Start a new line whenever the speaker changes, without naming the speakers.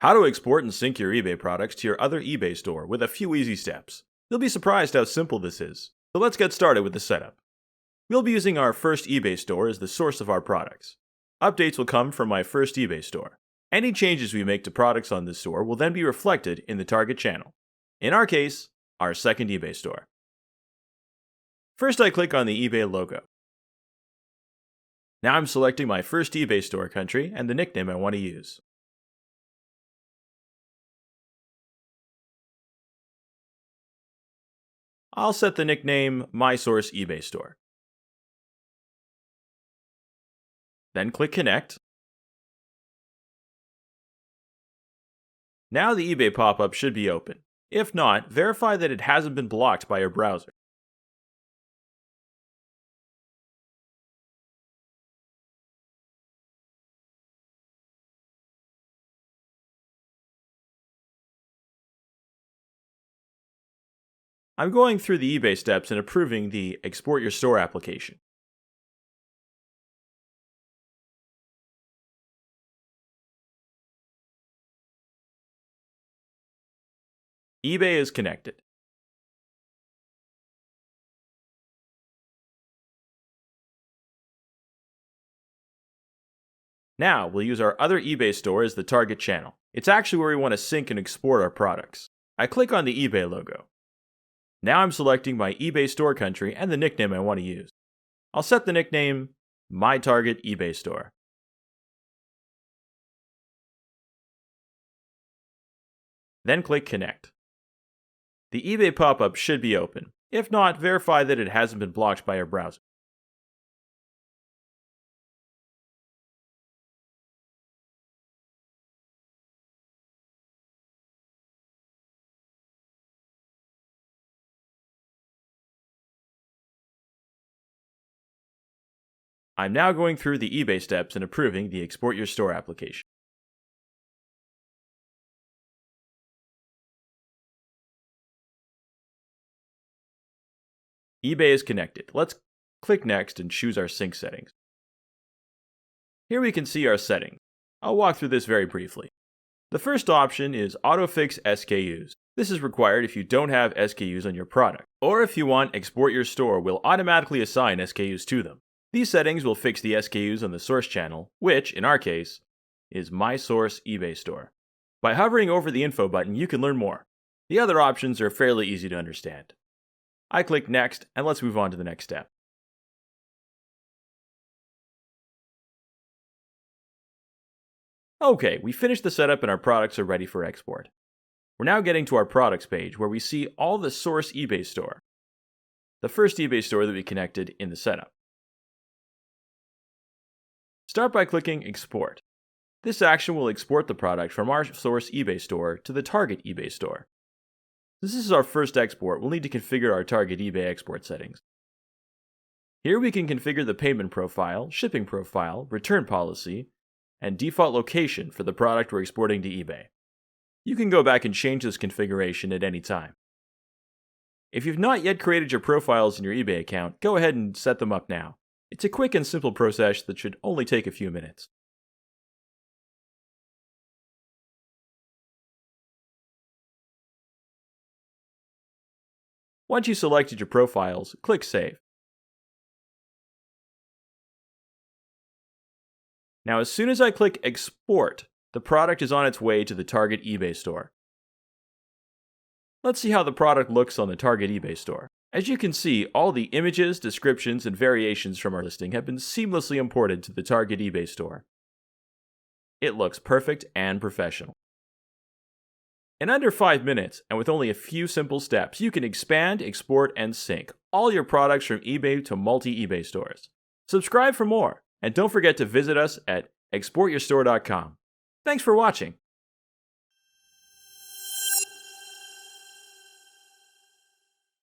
How to export and sync your eBay products to your other eBay store with a few easy steps. You'll be surprised how simple this is. So let's get started with the setup. We'll be using our first eBay store as the source of our products. Updates will come from my first eBay store. Any changes we make to products on this store will then be reflected in the target channel. In our case, our second eBay store. First, I click on the eBay logo. Now I'm selecting my first eBay store country and the nickname I want to use. I'll set the nickname MySourceEBayStore. Then click Connect. Now the eBay pop-up should be open. If not, verify that it hasn't been blocked by your browser. I'm going through the eBay steps and approving the Export Your Store application. eBay is connected. Now, we'll use our other eBay store as the target channel. It's actually where we want to sync and export our products. I click on the eBay logo. Now I'm selecting my eBay store country and the nickname I want to use. I'll set the nickname My Target eBay Store. Then click Connect. The eBay pop-up should be open. If not, verify that it hasn't been blocked by your browser. I'm now going through the eBay steps and approving the Export Your Store application. eBay is connected. Let's click Next and choose our sync settings. Here we can see our settings. I'll walk through this very briefly. The first option is Autofix SKUs. This is required if you don't have SKUs on your product, or if you want Export Your Store will automatically assign SKUs to them. These settings will fix the SKUs on the source channel, which, in our case, is My Source eBay Store. By hovering over the info button, you can learn more. The other options are fairly easy to understand. I click Next, and let's move on to the next step. Okay, we finished the setup and our products are ready for export. We're now getting to our products page where we see all the source eBay store, the first eBay store that we connected in the setup. Start by clicking Export. This action will export the product from our source eBay store to the target eBay store. Since this is our first export, we'll need to configure our target eBay export settings. Here we can configure the payment profile, shipping profile, return policy, and default location for the product we're exporting to eBay. You can go back and change this configuration at any time. If you've not yet created your profiles in your eBay account, go ahead and set them up now. It's a quick and simple process that should only take a few minutes. Once you've selected your profiles, click Save. Now, as soon as I click Export, the product is on its way to the target eBay store. Let's see how the product looks on the target eBay store. As you can see, all the images, descriptions, and variations from our listing have been seamlessly imported to the target eBay store. It looks perfect and professional. In under 5 minutes, and with only a few simple steps, you can expand, export, and sync all your products from eBay to multi-eBay stores. Subscribe for more, and don't forget to visit us at ExportYourStore.com. Thanks for watching.